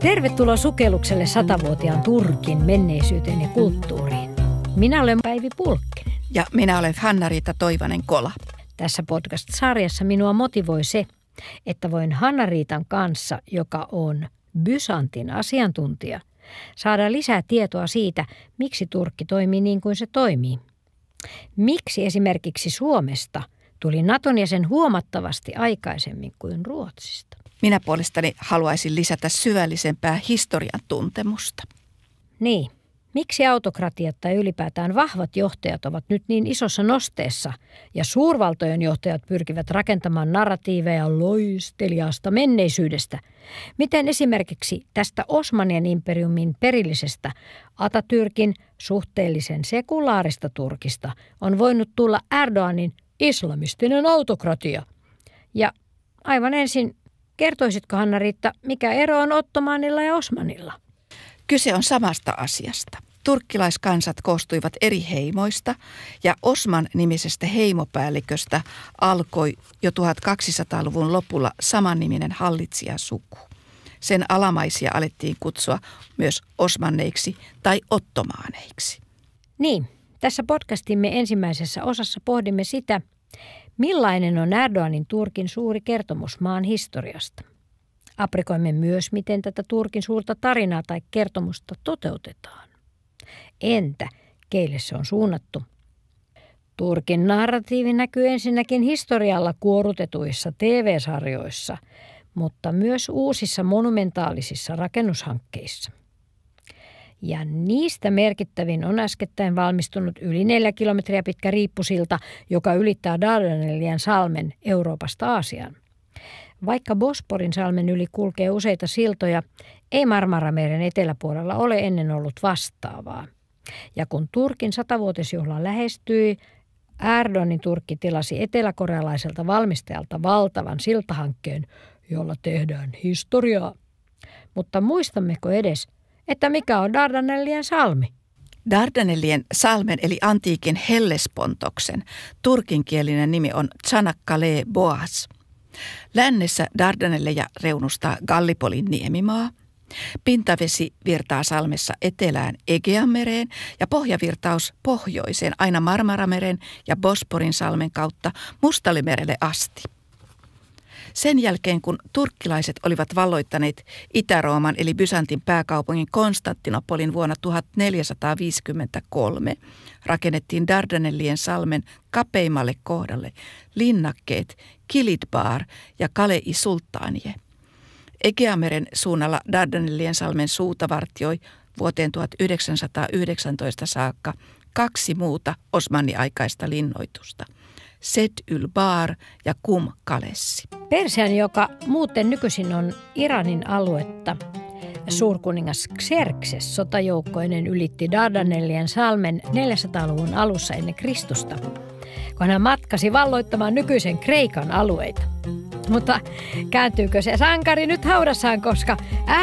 Tervetuloa sukellukselle 100-vuotiaan Turkin menneisyyteen ja kulttuuriin. Minä olen Päivi Pulkkinen. Ja minä olen Hanna-Riitta Toivanen-Kola. Tässä podcast-sarjassa minua motivoi se, että voin Hanna-Riitan kanssa, joka on Byzantin asiantuntija, saada lisää tietoa siitä, miksi Turkki toimii niin kuin se toimii. Miksi esimerkiksi Suomesta tuli Naton jäsen huomattavasti aikaisemmin kuin Ruotsista? Minä puolestani haluaisin lisätä syvällisempää historian tuntemusta. Niin. Miksi autokratiat tai ylipäätään vahvat johtajat ovat nyt niin isossa nosteessa ja suurvaltojen johtajat pyrkivät rakentamaan narratiiveja loisteliaasta menneisyydestä? Miten esimerkiksi tästä Osmanien imperiumin perillisestä Atatürkin suhteellisen sekulaarista Turkista on voinut tulla Erdoganin islamistinen autokratia? Ja aivan ensin, kertoisitko Hanna-Riitta, mikä ero on Ottomanilla ja Osmanilla? Kyse on samasta asiasta. Turkkilaiskansat koostuivat eri heimoista ja Osman-nimisestä heimopäälliköstä alkoi jo 1200-luvun lopulla samanniminen hallitsijasuku. Sen alamaisia alettiin kutsua myös osmanneiksi tai ottomaaneiksi. Niin, tässä podcastimme ensimmäisessä osassa pohdimme sitä, millainen on Erdoganin Turkin suuri kertomus maan historiasta. Aprikoimme myös, miten tätä Turkin suurta tarinaa tai kertomusta toteutetaan. Entä keille se on suunnattu? Turkin narratiivi näkyy ensinnäkin historialla kuorutetuissa TV-sarjoissa, mutta myös uusissa monumentaalisissa rakennushankkeissa. Ja niistä merkittävin on äskettäin valmistunut yli 4 kilometriä pitkä riippusilta, joka ylittää Dardanellien salmen Euroopasta Aasiaan. Vaikka Bosporin salmen yli kulkee useita siltoja, ei Marmarameren eteläpuolella ole ennen ollut vastaavaa. Ja kun Turkin 100-vuotisjuhla lähestyi, Erdoganin Turkki tilasi eteläkorealaiselta valmistajalta valtavan siltahankkeen, jolla tehdään historiaa. Mutta muistammeko edes, että mikä on Dardanellien salmi? Dardanellien salmen eli antiikin Hellespontoksen turkinkielinen nimi on Çanakkale Boğaz. Lännessä Dardanelleja reunustaa Gallipolin niemimaa. Pintavesi virtaa salmessa etelään Egeanmereen ja pohjavirtaus pohjoiseen aina Marmarameren ja Bosporin salmen kautta Mustallemerelle asti. Sen jälkeen, kun turkkilaiset olivat valloittaneet Itä-Rooman eli Byzantin pääkaupungin Konstantinopolin vuonna 1453, rakennettiin Dardanellien salmen kapeimmalle kohdalle linnakkeet Kilidbar ja Kalei Sultanie. Egeanmeren suunnalla Dardanellien salmen suuta vartioi vuoteen 1919 saakka 2 muuta osmanniaikaista linnoitusta. Sed-ül-Bar ja Kum-Kalessi. Persian, joka muuten nykyisin on Iranin aluetta, suurkuningas Xerxes sotajoukkoinen ylitti Dardanellien salmen 400-luvun alussa ennen Kristusta, kun hän matkasi valloittamaan nykyisen Kreikan alueita. Mutta kääntyykö se sankari nyt haudassaan, koska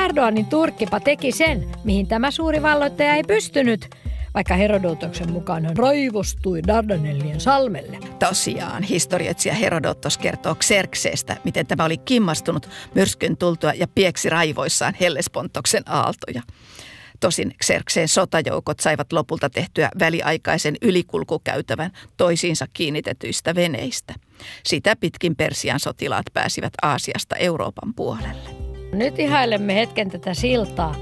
Erdoganin Turkkipa teki sen, mihin tämä suuri valloittaja ei pystynyt, vaikka Herodotoksen mukaan hän raivostui Dardanellien salmelle. Tosiaan, historioitsija Herodotos kertoo Xerxestä, miten tämä oli kimmastunut myrskyn tultua ja pieksi raivoissaan Hellespontoksen aaltoja. Tosin Xerxeen sotajoukot saivat lopulta tehtyä väliaikaisen ylikulkukäytävän toisiinsa kiinnitetyistä veneistä. Sitä pitkin Persian sotilaat pääsivät Aasiasta Euroopan puolelle. Nyt ihailemme hetken tätä siltaa.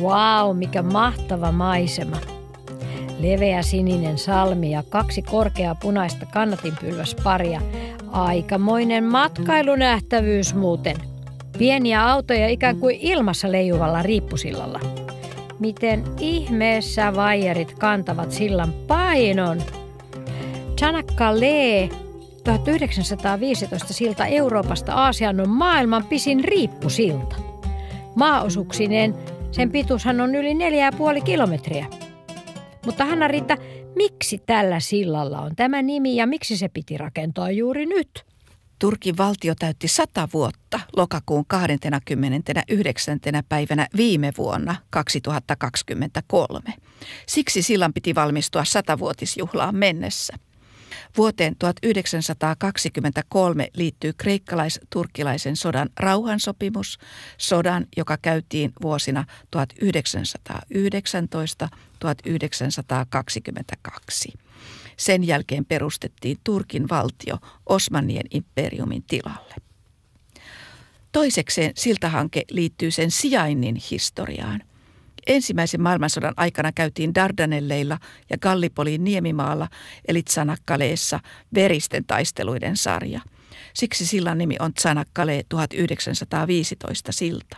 Vau, mikä mahtava maisema. Leveä sininen salmi ja 2 korkeaa punaista kannatinpylväsparia. Aikamoinen matkailunähtävyys muuten. Pieniä autoja ikään kuin ilmassa leijuvalla riippusillalla. Miten ihmeessä vaijerit kantavat sillan painon? Çanakkale 1915 silta Euroopasta Aasiaan on maailman pisin riippusilta. Maaosuuksineen sen pituushan on yli 4,5 kilometriä. Mutta Hanna-Riitta, miksi tällä sillalla on tämä nimi ja miksi se piti rakentaa juuri nyt? Turkin valtio täytti 100 vuotta lokakuun 29. päivänä viime vuonna 2023. Siksi sillan piti valmistua 100-vuotisjuhlaan mennessä. Vuoteen 1923 liittyy kreikkalais-turkkilaisen sodan rauhansopimus, sodan, joka käytiin vuosina 1919–1922. Sen jälkeen perustettiin Turkin valtio Osmanien imperiumin tilalle. Toisekseen siltahanke liittyy sen sijainnin historiaan. Ensimmäisen maailmansodan aikana käytiin Dardanelleilla ja Gallipolin niemimaalla eli Tsanakkaleessa veristen taisteluiden sarja. Siksi sillan nimi on Tsanakkale 1915 silta.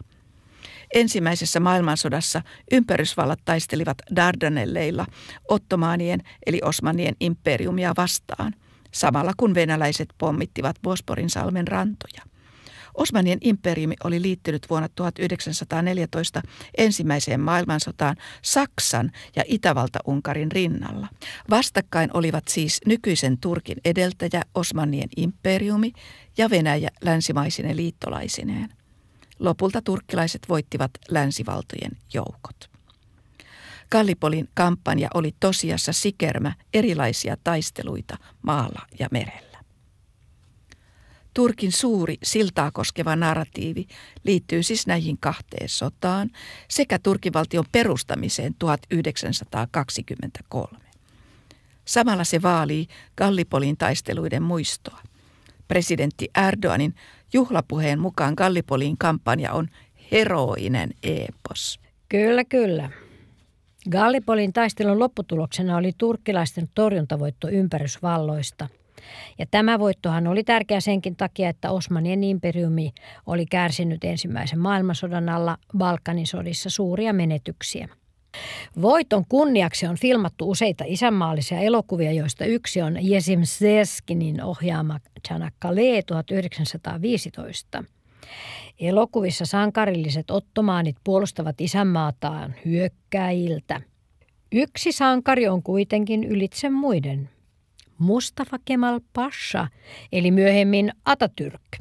Ensimmäisessä maailmansodassa ympärysvallat taistelivat Dardanelleilla ottomaanien eli Osmanien imperiumia vastaan, samalla kun venäläiset pommittivat Bosporinsalmen rantoja. Osmanien imperiumi oli liittynyt vuonna 1914 ensimmäiseen maailmansotaan Saksan ja Itävalta-Unkarin rinnalla. Vastakkain olivat siis nykyisen Turkin edeltäjä Osmanien imperiumi ja Venäjä länsimaisine liittolaisineen. Lopulta turkkilaiset voittivat länsivaltojen joukot. Gallipolin kampanja oli tosiassa sikermä erilaisia taisteluita maalla ja merellä. Turkin suuri siltaa koskeva narratiivi liittyy siis näihin kahteen sotaan sekä Turkin valtion perustamiseen 1923. Samalla se vaalii Gallipolin taisteluiden muistoa. Presidentti Erdoganin juhlapuheen mukaan Gallipolin kampanja on heroinen eepos. Kyllä, kyllä. Gallipolin taistelun lopputuloksena oli turkkilaisten torjuntavoitto ympärysvalloista. Ja tämä voittohan oli tärkeä senkin takia, että Osmanien imperiumi oli kärsinyt ensimmäisen maailmansodan alla Balkanin sodissa suuria menetyksiä. Voiton kunniaksi on filmattu useita isänmaallisia elokuvia, joista yksi on Jesim Seskinin ohjaama Çanakkale 1915. Elokuvissa sankarilliset ottomaanit puolustavat isänmaataan hyökkääjiltä. Yksi sankari on kuitenkin ylitse muiden. Mustafa Kemal Pasha, eli myöhemmin Atatürk.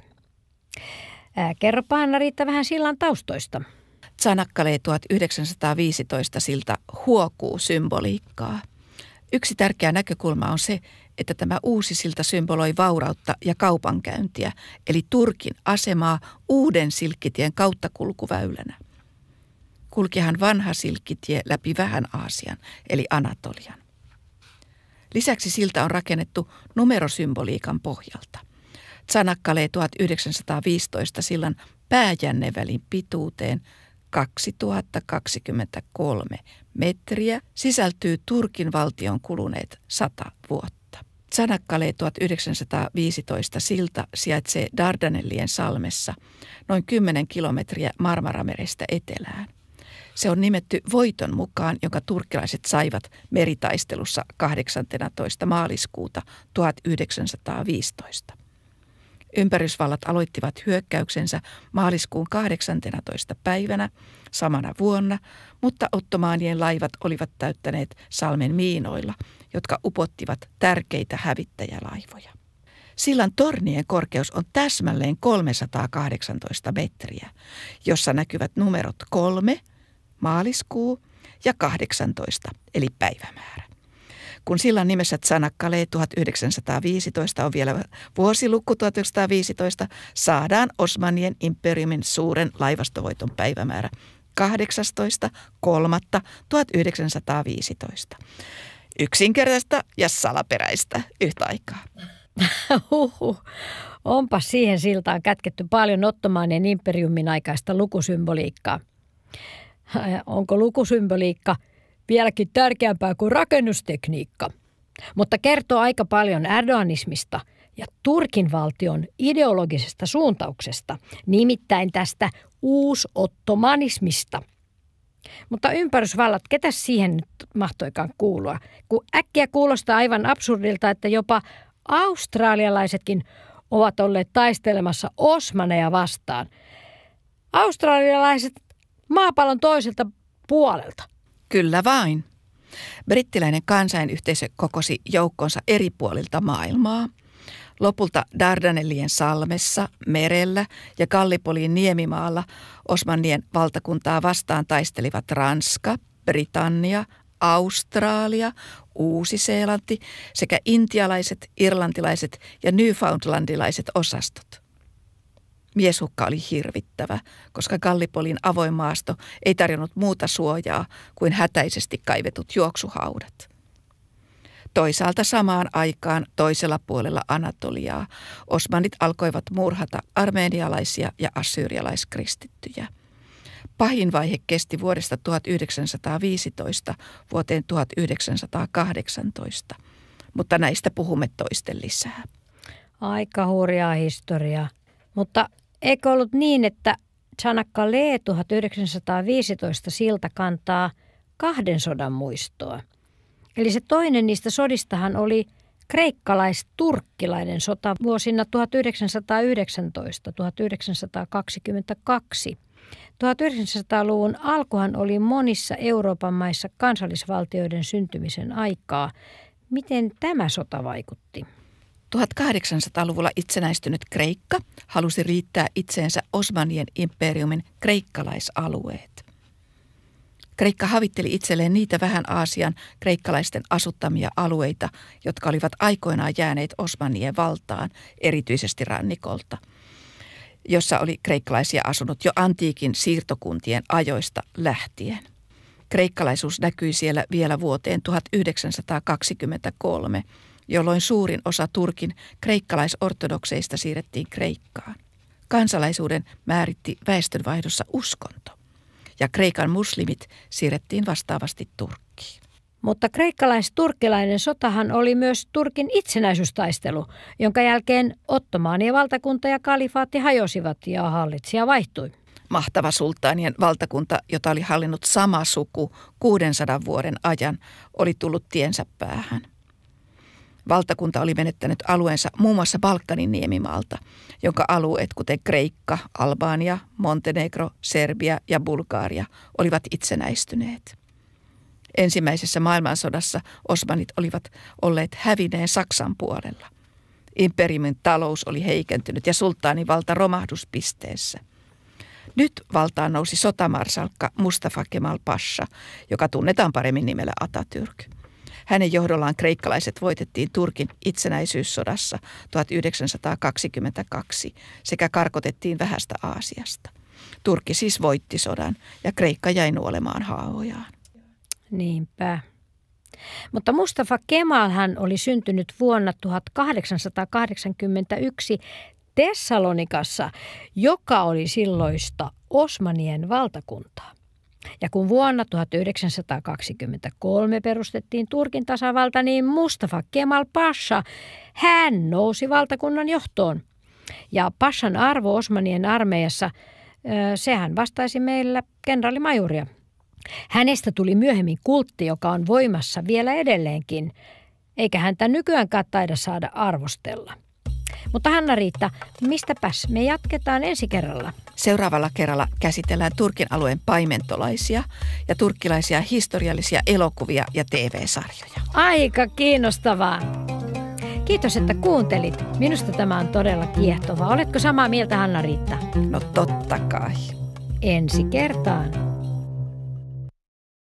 Kerropa Anna-Riitta vähän sillan taustoista. Çanakkale 1915 silta huokuu symboliikkaa. Yksi tärkeä näkökulma on se, että tämä uusi silta symboloi vaurautta ja kaupankäyntiä, eli Turkin asemaa uuden silkkitien kauttakulkuväylänä. Kulkihan vanha silkkitie läpi vähän Aasian, eli Anatolian. Lisäksi silta on rakennettu numerosymboliikan pohjalta. Çanakkale 1915 sillan pääjännevälin pituuteen 2023 metriä sisältyy Turkin valtion kuluneet 100 vuotta. Çanakkale 1915 silta sijaitsee Dardanellien salmessa noin 10 kilometriä Marmaramerestä etelään. Se on nimetty voiton mukaan, jonka turkkilaiset saivat meritaistelussa 18. maaliskuuta 1915. Ympärysvallat aloittivat hyökkäyksensä maaliskuun 18. päivänä samana vuonna, mutta ottomaanien laivat olivat täyttäneet salmen miinoilla, jotka upottivat tärkeitä hävittäjälaivoja. Sillan tornien korkeus on täsmälleen 318 metriä, jossa näkyvät numerot 3, maaliskuu ja 18, eli päivämäärä. Kun sillan nimessä Çanakkale 1915 on vielä vuosiluku 1915, saadaan Osmanien imperiumin suuren laivastovoiton päivämäärä 18.3.1915. Yksinkertaista ja salaperäistä yhtä aikaa. Onpa siihen siltaan kätketty paljon Ottomaanien imperiumin aikaista lukusymboliikkaa. Onko lukusymboliikka vieläkin tärkeämpää kuin rakennustekniikka? Mutta kertoo aika paljon erdoganismista ja Turkin valtion ideologisesta suuntauksesta, nimittäin tästä uusottomanismista. Mutta ympärysvallat, ketä siihen nyt mahtoikaan kuulua? Kun äkkiä kuulostaa aivan absurdilta, että jopa australialaisetkin ovat olleet taistelemassa osmaneja vastaan. Australialaiset maapallon toiselta puolelta. Kyllä vain. Brittiläinen kansainyhteisö kokosi joukkonsa eri puolilta maailmaa. Lopulta Dardanellien salmessa, merellä ja Gallipolin niemimaalla Osmanien valtakuntaa vastaan taistelivat Ranska, Britannia, Australia, Uusi-Seelanti sekä intialaiset, irlantilaiset ja newfoundlandilaiset osastot. Mieshukka oli hirvittävä, koska Gallipolin avoin maasto ei tarjonnut muuta suojaa kuin hätäisesti kaivetut juoksuhaudat. Toisaalta samaan aikaan toisella puolella Anatoliaa osmanit alkoivat murhata armeenialaisia ja assyrialaiskristittyjä. Pahin vaihe kesti vuodesta 1915 vuoteen 1918, mutta näistä puhumme toisten lisää. Aika hurjaa historiaa, mutta eikö ollut niin, että Çanakkale 1915 silta kantaa 2 sodan muistoa? Eli se toinen niistä sodistahan oli kreikkalais-turkkilainen sota vuosina 1919-1922. 1900-luvun alkuhan oli monissa Euroopan maissa kansallisvaltioiden syntymisen aikaa. Miten tämä sota vaikutti? 1800-luvulla itsenäistynyt Kreikka halusi riittää itseensä Osmanien imperiumin kreikkalaisalueet. Kreikka havitteli itselleen niitä vähän Aasian kreikkalaisten asuttamia alueita, jotka olivat aikoinaan jääneet Osmanien valtaan, erityisesti rannikolta, jossa oli kreikkalaisia asunut jo antiikin siirtokuntien ajoista lähtien. Kreikkalaisuus näkyi siellä vielä vuoteen 1923, jolloin suurin osa Turkin kreikkalaisortodokseista siirrettiin Kreikkaan. Kansalaisuuden määritti väestönvaihdossa uskonto, ja Kreikan muslimit siirrettiin vastaavasti Turkkiin. Mutta kreikkalais-turkkilainen sotahan oli myös Turkin itsenäisyystaistelu, jonka jälkeen Ottomaanien valtakunta ja kalifaatti hajosivat ja hallitsija vaihtui. Mahtava sulttaanien valtakunta, jota oli hallinnut sama suku 600 vuoden ajan, oli tullut tiensä päähän. Valtakunta oli menettänyt alueensa muun muassa Balkanin niemimaalta, jonka alueet kuten Kreikka, Albania, Montenegro, Serbia ja Bulgaria olivat itsenäistyneet. Ensimmäisessä maailmansodassa osmanit olivat olleet hävinneen Saksan puolella. Imperiumin talous oli heikentynyt ja sulttaanin valta romahduspisteessä. Nyt valtaan nousi sotamarsalkka Mustafa Kemal Pasha, joka tunnetaan paremmin nimellä Atatürk. Hänen johdollaan kreikkalaiset voitettiin Turkin itsenäisyyssodassa 1922 sekä karkotettiin Vähästä Aasiasta. Turkki siis voitti sodan ja Kreikka jäi nuolemaan haavojaan. Niinpä. Mutta Mustafa Kemalhan oli syntynyt vuonna 1881 Tessalonikassa, joka oli silloista Osmanien valtakuntaa. Ja kun vuonna 1923 perustettiin Turkin tasavalta, niin Mustafa Kemal Pasha, hän nousi valtakunnan johtoon. Ja Pashan arvo Osmanien armeijassa, sehän vastaisi meillä kenraalimajuria. Hänestä tuli myöhemmin kultti, joka on voimassa vielä edelleenkin, eikä häntä nykyäänkään taida saada arvostella. Mutta Hanna-Riitta, mistäpäs me jatketaan ensi kerralla? Seuraavalla kerralla käsitellään Turkin alueen paimentolaisia ja turkkilaisia historiallisia elokuvia ja TV-sarjoja. Aika kiinnostavaa. Kiitos, että kuuntelit. Minusta tämä on todella kiehtovaa. Oletko samaa mieltä, Hanna-Riitta? No totta kai. Ensi kertaan.